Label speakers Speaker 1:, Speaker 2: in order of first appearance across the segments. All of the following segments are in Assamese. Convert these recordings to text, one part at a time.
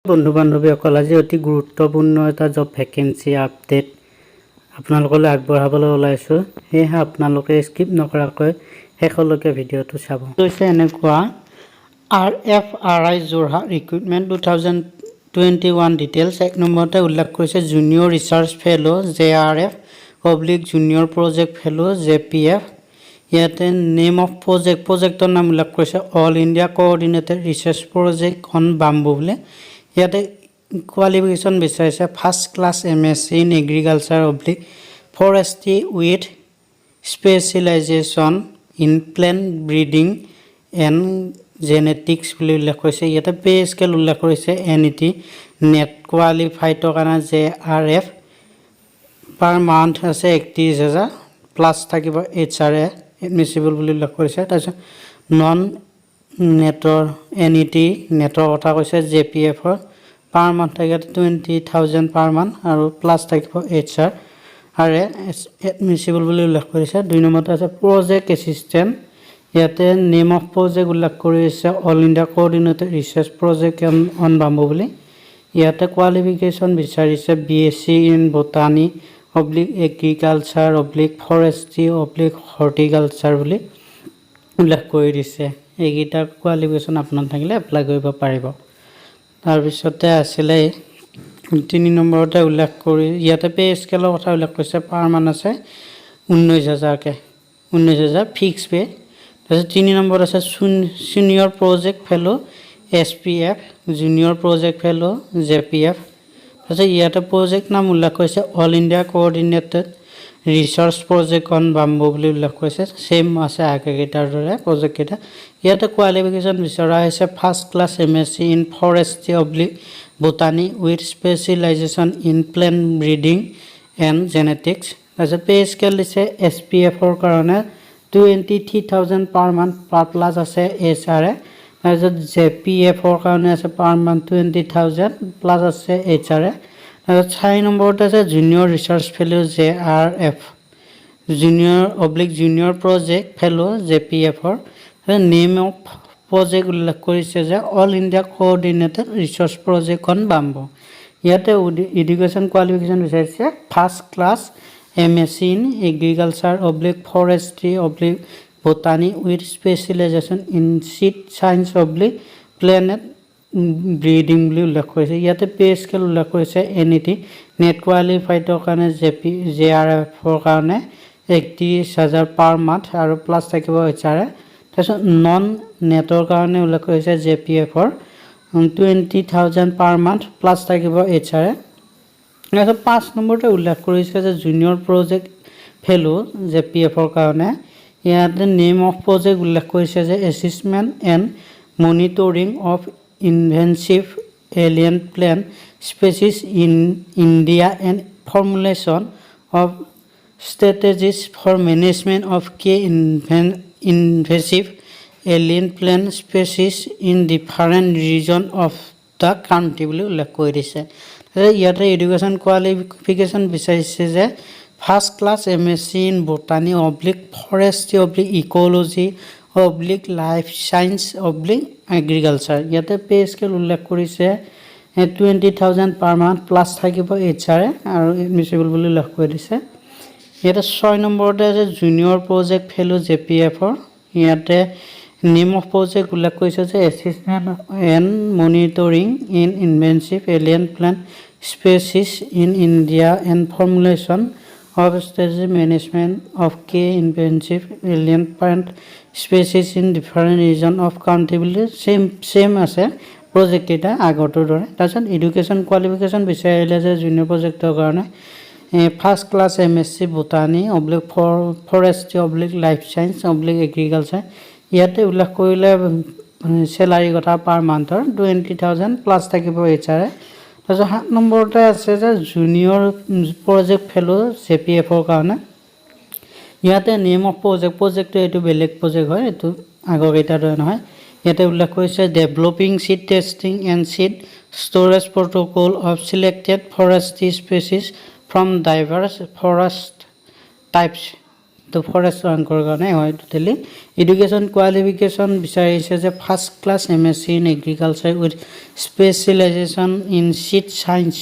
Speaker 1: বন্ধু বান্ধৱীসকল আজি অতি গুৰুত্বপূৰ্ণ এটা জব ভেকেন্সি আপডেট আপোনালোকলৈ আগবঢ়াবলৈ ওলাইছো সেয়েহে আপোনালোকে স্কিপ নকৰাকৈ শেষলৈকে ভিডিঅ'টো চাব। হৈছে এনেকুৱা RFRI যোৰহাট ৰিক্ৰুটমেণ্ট 2021 ডিটেইলছ এক নম্বৰতে উল্লেখ কৰিছে junior research fellow JRF junior project fellow JPF। ইয়াতে নেম অফ প্ৰজেক্টৰ নাম উল্লেখ কৰিছে all India coordinated research project on bamboo বুলি। ইয়াতে কোৱালিফিকেশ্যন বিচাৰিছে first class MSc in agriculture forestry with specialisation in plant breeding and genetics বুলি উল্লেখ কৰিছে। ইয়াতে পে স্কেল উল্লেখ কৰিছে NET নেট কোৱালিফাইডৰ কাৰণে JRF পাৰ মান্থ আছে 31,000 প্লাছ থাকিব HRA এডমিছিবল বুলি উল্লেখ কৰিছে। তাৰপিছত নন নেটৰ NET নেটৰ কথা কৈছে JPFৰ পাৰ মান্থ থাকে 20,000 পাৰ মান্থ আৰু প্লাছ থাকিব HRA এডমিছিবল বুলি উল্লেখ কৰিছে। 2 নম্বৰতে আছে প্ৰজেক্ট এছিষ্টেণ্ট। ইয়াতে নেম অফ প্ৰজেক্ট উল্লেখ কৰিছে all India coordinated research project on bamboo বুলি। ইয়াতে কোৱালিফিকেশ্যন বিচাৰিছে BSc in botany agriculture forestry horticulture বুলি উল্লেখ কৰি দিছে। এইকেইটা কোৱালিফিকেশ্যন আপোনাৰ থাকিলে এপ্লাই কৰিব পাৰিব। তাৰপিছতে আছিলে 3 নম্বৰতে উল্লেখ কৰি ইয়াতে পে স্কেলৰ কথা উল্লেখ কৰিছে পাৰ মান আছে 19,000 ফিক্স পে। তাৰপিছত 3 নম্বৰত আছে senior project fellow SPF junior project fellow JPF। তাৰপিছত ইয়াতে প্ৰজেক্ট নাম উল্লেখ কৰিছে all India coordinated research project on bamboo বুলি উল্লেখ কৰিছে। সেম আছে আগেকেইটাৰ দৰে প্ৰজেক্টকেইটা। ইয়াতে কোৱালিফিকেশ্যন বিচৰা হৈছে first class MSc in forestry botany with specialisation in plant breeding and genetics. তাৰপিছত পে স্কেল দিছে SPFৰ কাৰণে 23,000 পাৰ মান্থ প্লাছ আছে HRA। তাৰপিছত JPFৰ কাৰণে আছে পাৰ মান্থ 20,000 প্লাছ আছে HRA। তাৰপিছত 4 নম্বৰতে আছে junior research fellow JRF junior project fellow JPFৰ। নেম অফ প্ৰজেক্ট উল্লেখ কৰিছে যে all India coordinated research project on bamboo. ইয়াতে এডুকেশ্যন কোৱালিফিকেশ্যন বিচাৰিছে first class MSc in agriculture forestry botany with specialisation in seed science plant breeding বুলি উল্লেখ কৰিছে। ইয়াতে পে স্কেল উল্লেখ কৰিছে NET নেট কোৱালিফাইডৰ কাৰণে JRFৰ কাৰণে 31,000 পাৰ মান্থ আৰু প্লাছ থাকিব HRA। তাৰপিছত নন নেটৰ কাৰণে উল্লেখ কৰিছে JPFৰ 20,000 পাৰ মান্থ প্লাছ থাকিব HRA। তাৰপিছত 5 নম্বৰতে উল্লেখ কৰিছে যে জুনিয়ৰ প্ৰজেক্ট ফেলো JPFৰ কাৰণে ইয়াতে নেম অফ প্ৰজেক্ট উল্লেখ কৰিছে যে assessment and monitoring of invasive alien plant species in India and formulation of strategies for management of invasive alien plant species in different region of the country বুলি উল্লেখ কৰি দিছে। ইয়াতে এডুকেশ্যন কোৱালিফিকেশ্যন বিচাৰিছে যে first class MSc in botany forestry ecology life science agriculture. ইয়াতে পে স্কেল উল্লেখ কৰিছে 20,000 পাৰ মান্থ প্লাছ থাকিব HRA আৰু এডমিছিবল বুলি উল্লেখ কৰি দিছে। ইয়াতে 6 নম্বৰতে আছে জুনিয়ৰ প্ৰজেক্ট ফেলো JPFৰ। ইয়াতে নেম অফ প্ৰজেক্ট উল্লেখ কৰিছে যে assessment and monitoring in invasive alien plant species in India and formulation of strategic management of invasive alien plant species in different region of country বুলি চেম আছে প্ৰজেক্টকেইটা আগৰটোৰ দৰে। তাৰপিছত এডুকেশ্যন কোৱালিফিকেশ্যন বিচাৰিলে যে জুনিয়ৰ প্ৰজেক্টৰ কাৰণে first class MSc botany forestry life science agriculture. ইয়াতে উল্লেখ কৰিলে চেলাৰী কথা পাৰ মান্থৰ 20,000 প্লাছ থাকিব HRA। তাৰপিছত 7 নম্বৰতে আছে যে জুনিয়ৰ প্ৰজেক্ট ফেলো JPFৰ কাৰণে ইয়াতে নেম অফ প্ৰজেক্টটো এইটো বেলেগ প্ৰজেক্ট হয়, এইটো আগৰকেইটাৰ দৰে নহয়। ইয়াতে উল্লেখ কৰিছে developing seed testing and seed storage protocol of selected forestry species from diverse forest types to forest ৰেংকৰ কাৰণে হয় টোটেলি এডুকেশ্যন কোৱালিফিকেশ্যন বিচাৰিছে যে first class MSc in agriculture with specialisation in seed science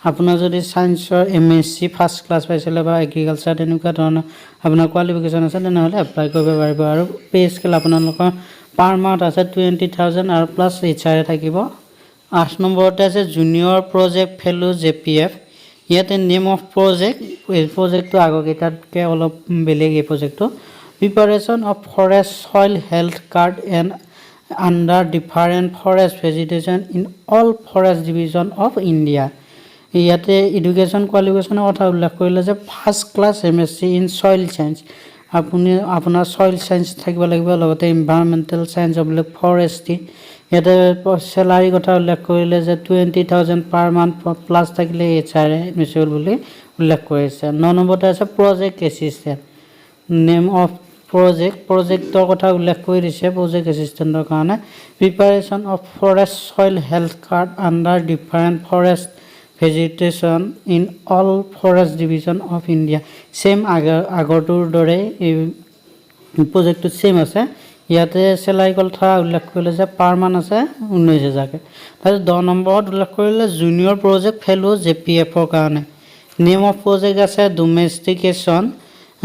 Speaker 1: আপোনাৰ যদি সায়েন্সৰ এমএসসি ফাৰ্ষ্ট ক্লাছ পাইছিলে বা এগ্ৰিকালচাৰ তেনেকুৱা ধৰণৰ আপোনাৰ কোৱালিফিকেশ্যন আছে তেনেহ'লে এপ্লাই কৰিব পাৰিব আৰু পে স্কেল আপোনালোকৰ পাৰ মান্থ আছে 20,000 আৰু প্লাছ এইচআৰএ থাকিব 8 নম্বৰতে আছে জুনিয়ৰ প্ৰজেক্ট ফেলো জেপিএফ ইয়াতে নেম অফ প্ৰজেক্ট এই প্ৰজেক্টটো আগৰকেইটাতকৈ অলপ বেলেগ এই প্ৰজেক্টটো preparation of forest soil health card and under different forest vegetation in all forest division of India ইয়াতে এডুকেশ্যন কোৱালিফিকেশ্যনৰ কথা উল্লেখ কৰিলে যে first class MSc in soil science আপুনি আপোনাৰ সইল সায়েন্স থাকিব লাগিব লগতে এনভাইৰনমেণ্টেল সায়েন্স অবলিক ফৰেষ্ট্ৰি ইয়াতে চেলাৰী কথা উল্লেখ কৰিলে যে 20,000 পাৰ মান্থ প্লাছ থাকিলে এইচআৰএ এডমিছল বুলি উল্লেখ কৰিছে 9 নম্বৰতে আছে প্ৰজেক্ট এছিষ্টেণ্ট নেম অফ প্ৰজেক্টৰ কথা উল্লেখ কৰি দিছে প্ৰজেক্ট এছিষ্টেণ্টৰ কাৰণে preparation of forest soil health card under different forest vegetation in all forest division of India same আগৰটোৰ দৰে এই প্ৰজেক্টটো সেম আছে ইয়াতে চেলাৰী কথা উল্লেখ কৰিলে যে পাৰ মান আছে 19,000 তাৰপিছত 10 নম্বৰত উল্লেখ কৰিলে জুনিয়ৰ প্ৰজেক্ট ফেলো জেপিএফৰ কাৰণে নেম অফ প্ৰজেক্ট আছে domestication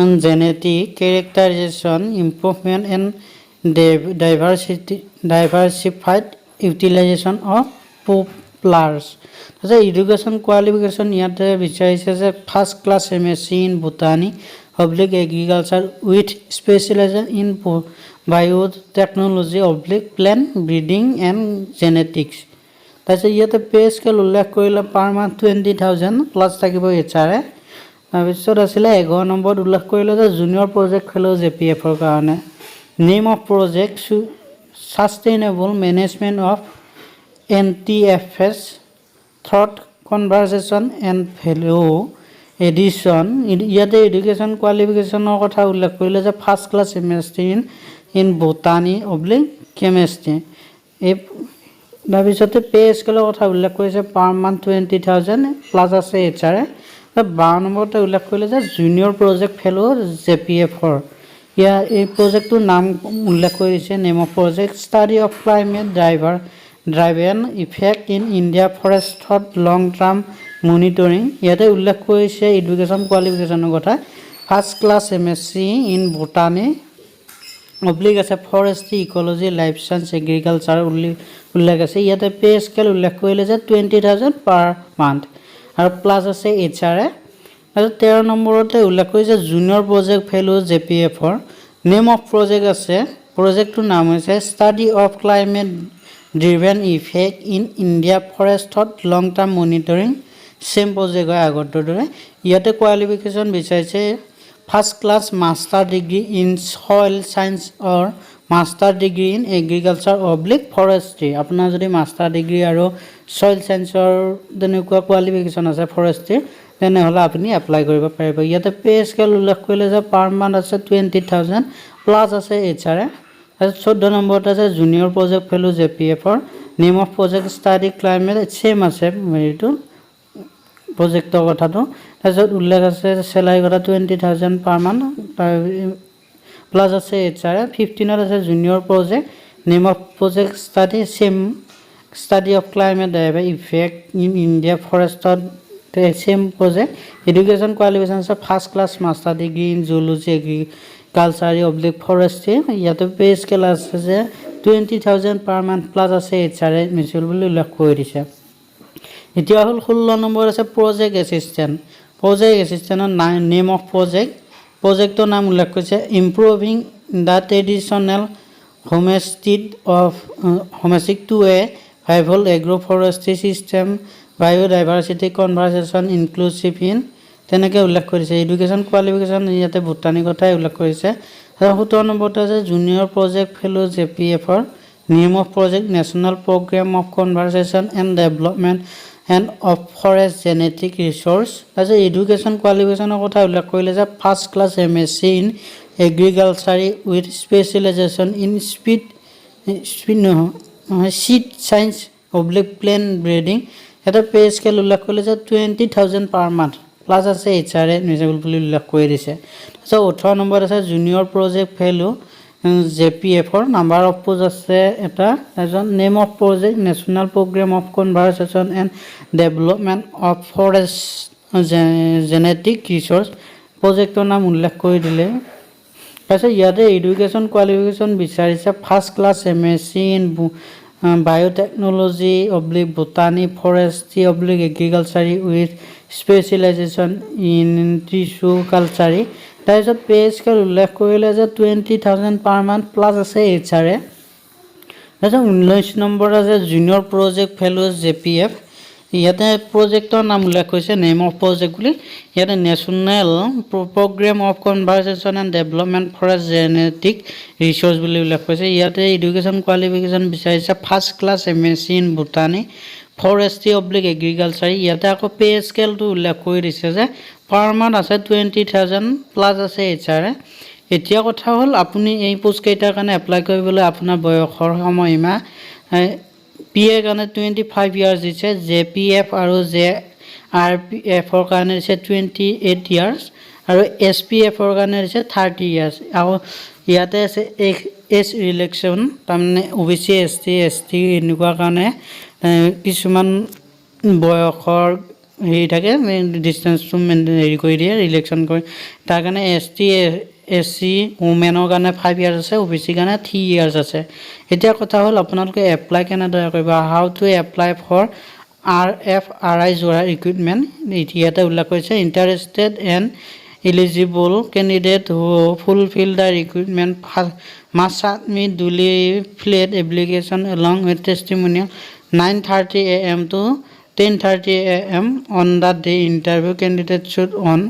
Speaker 1: and genetic characterization improvement and diversified utilization of poplars তাৰপিছত এডুকেশ্যন কোৱালিফিকেশ্যন ইয়াতে বিচাৰিছে যে first class MSc in botany oblique agriculture with specialisation in biotechnology oblique plant breeding and genetics তাৰপিছত ইয়াতে পে স্কেল উল্লেখ কৰিলে পাৰ মান্থ 20,000 প্লাছ থাকিব এইচআৰএ তাৰপিছত আছিলে 11 নম্বৰত উল্লেখ কৰিলে যে জুনিয়ৰ প্ৰজেক্ট ফেলো জেপিএফৰ কাৰণে name of project sustainable management of NTFS through conservation and value addition ইয়াতে এডুকেশ্যন কোৱালিফিকেশ্যনৰ কথা উল্লেখ কৰিলে যে first class MSc in botany oblique chemistry এই তাৰপিছতে পে স্কেলৰ কথা উল্লেখ কৰিছে পাৰ মান্থ 20,000 প্লাছ আছে এইচআৰএ 12 নম্বৰতে উল্লেখ কৰিলে যে জুনিয়ৰ প্ৰজেক্ট ফেলো জেপিএফৰ ইয়াৰ এই প্ৰজেক্টটোৰ নাম উল্লেখ কৰিছে name of project study of climate driven effect in India ফৰেষ্টত লং টাৰ্ম মনিটৰিং ইয়াতে উল্লেখ কৰিছে এডুকেশ্যন কোৱালিফিকেশ্যনৰ কথা first class MSc in botany oblique আছে forestry ecology life science agriculture উল্লেখ আছে ইয়াতে পে স্কেল উল্লেখ কৰিলে যে 20,000 পাৰ মান্থ আৰু প্লাছ আছে এইচআৰএ আৰু 13 নম্বৰতে উল্লেখ কৰিছে জুনিয়ৰ প্ৰজেক্ট ফেলো জেপিএফৰ নেম অফ প্ৰজেক্ট আছে প্ৰজেক্টটোৰ নাম হৈছে study of climate driven effect in India ফৰেষ্টত long term monitoring same project হয় আগৰটোৰ দৰে ইয়াতে কোৱালিফিকেশ্যন বিচাৰিছে first class master degree in soil science or master degree in agriculture oblique forestry আপোনাৰ যদি মাষ্টাৰ ডিগ্ৰী আৰু সইল সায়েন্সৰ তেনেকুৱা কোৱালিফিকেশ্যন আছে ফৰেষ্ট্ৰি তেনেহ'লে আপুনি এপ্লাই কৰিব পাৰিব ইয়াতে পে স্কেল উল্লেখ কৰিলে যে পাৰ মান্থ আছে 20,000 প্লাছ আছে এইচআৰএ তাৰপিছত 14 নম্বৰত আছে জুনিয়ৰ প্ৰজেক্ট ফেলো জেপিএফৰ name of project study climate same আছে হেৰিটো প্ৰজেক্টৰ কথাটো তাৰপিছত উল্লেখ আছে চেলাৰী কথা 20,000 পাৰ মান্থ প্লাছ আছে এইচআৰএ 15ত আছে junior project name of project study of climate effect in India ফৰেষ্টত সেম প্ৰজেক্ট এডুকেশ্যন কোৱালিফিকেশ্যন আছে first class master degree in zoology agriculture oblique forestry ইয়াতে পে স্কেল আছে যে 20,000 পাৰ মান্থ প্লাছ আছে এইচআৰএ এডমিছন বুলি উল্লেখ কৰি দিছে এতিয়া হ'ল 16 নম্বৰ আছে প্ৰজেক্ট এছিষ্টেণ্টৰ নেম অফ প্ৰজেক্টৰ নাম উল্লেখ কৰিছে improving the traditional homestead to a viable agroforestry system biodiversity conservation inclusive in তেনেকৈ উল্লেখ কৰিছে এডুকেশ্যন কোৱালিফিকেশ্যন ইয়াতে ভূটানী কথাই উল্লেখ কৰিছে 17 নম্বৰতে আছে জুনিয়ৰ প্ৰজেক্ট ফেলো জেপিএফৰ name of project national programme of conservation and development and of forest genetic research তাৰপিছত এডুকেশ্যন কোৱালিফিকেশ্যনৰ কথা উল্লেখ কৰিলে যে first class MSc in agriculture with specialisation in seed science oblique plant breeding এটা পে স্কেল উল্লেখ কৰিলে যে 20,000 পাৰ মান্থ প্লাছ আছে HR এডমিছেবল বুলি উল্লেখ কৰি দিছে। তাৰপিছত 18 নম্বৰত আছে junior project fellow JPF number of post আছে এটা। তাৰপিছত name of project national programme of conservation and development of forest genetic research প্ৰজেক্টৰ নাম উল্লেখ কৰি দিলে। তাৰপিছত ইয়াতে এডুকেশ্যন কোৱালিফিকেশ্যন বিচাৰিছে first class MSc in biotechnology oblique botany forestry oblique agriculture with specialisation in tissue culture. তাৰপিছত পে স্কেল উল্লেখ কৰিলে যে 20,000 পাৰ মান্থ প্লাছ আছে HR। তাৰপিছত 19 নম্বৰ আছে জুনিয়ৰ প্ৰজেক্ট ফেলোজ JPF। ইয়াতে প্ৰজেক্টৰ নাম উল্লেখ কৰিছে নেম অফ প্ৰজেক্ট বুলি। ইয়াতে national programme of conservation and development forest genetic research বুলি উল্লেখ কৰিছে। ইয়াতে এডুকেশ্যন কোৱালিফিকেশ্যন বিচাৰিছে first class MSc in botany forestry oblique agriculture. ইয়াতে আকৌ পে স্কেলটো উল্লেখ কৰি দিছে যে পাৰ মান্থ আছে 20,000 প্লাছ আছে HR। এতিয়া কথা হ'ল আপুনি এই পোষ্টকেইটাৰ কাৰণে এপ্লাই কৰিবলৈ আপোনাৰ বয়সৰ সময়সীমা PA কাৰণে 25 ইয়াৰ্ছ দিছে, JPF আৰু JRPFৰ কাৰণে দিছে 28 ইয়াৰ্ছ আৰু SPFৰ কাৰণে দিছে 30 ইয়াৰ্ছ। আৰু ইয়াতে আছে এজ ৰিলেক্সন, তাৰমানে OBC ST ST এনেকুৱা কাৰণে কিছুমান বয়সৰ হেৰি থাকে ডিষ্টেঞ্চটো হেৰি কৰি দিয়ে ৰিলেক্সন কৰি, তাৰ কাৰণে ST SC ওমেনৰ কাৰণে 5 ইয়াৰ্ছ আছে, OBC কাৰণে 3 ইয়াৰ্ছ আছে। এতিয়া কথা হ'ল আপোনালোকে এপ্লাই কেনেদৰে কৰিব, how to apply for RFRI যোৰা ৰিক্ৰুইটমেণ্ট। ইয়াতে উল্লেখ কৰিছে interested and eligible candidate who fulfil the recruitment must submit duly filled application along with testimonial 9:30 AM to 10:30 AM on the day interview candidate should on.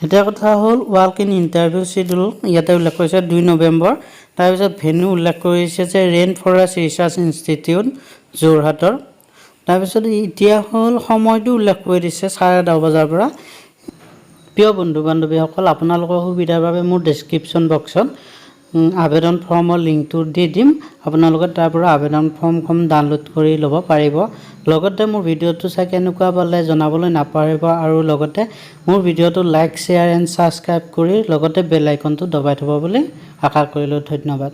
Speaker 1: এতিয়া কথা হ'ল ৱাক ইন ইণ্টাৰভিউ চিডিউল ইয়াতে উল্লেখ কৰিছে 2 নৱেম্বৰ। তাৰপিছত ভেন্যু উল্লেখ কৰিছে যে ৰেইন ফৰেষ্ট ৰিচাৰ্চ ইনষ্টিটিউট যোৰহাটৰ। তাৰপিছত এতিয়া হ'ল সময়টো উল্লেখ কৰি দিছে 10:30 বজাৰ পৰা। প্ৰিয় বন্ধু বান্ধৱীসকল, আপোনালোকৰ সুবিধাৰ বাবে মোৰ ডেছক্ৰিপশ্যন বক্সত আবেদন ফৰ্মৰ লিংকটো দি দিম, আপোনালোকে তাৰ পৰা আবেদন ফৰ্মখন ডাউনলোড কৰি ল'ব পাৰিব। লগতে মোৰ ভিডিঅ'টো চাই কেনেকুৱা পালে জনাবলৈ নাপাহৰিব আৰু লগতে মোৰ ভিডিঅ'টো লাইক শ্বেয়াৰ এণ্ড ছাবস্ক্ৰাইব কৰি লগতে বেল আইকনটো দবাই থ'ব বুলি আশা কৰিলোঁ। ধন্যবাদ।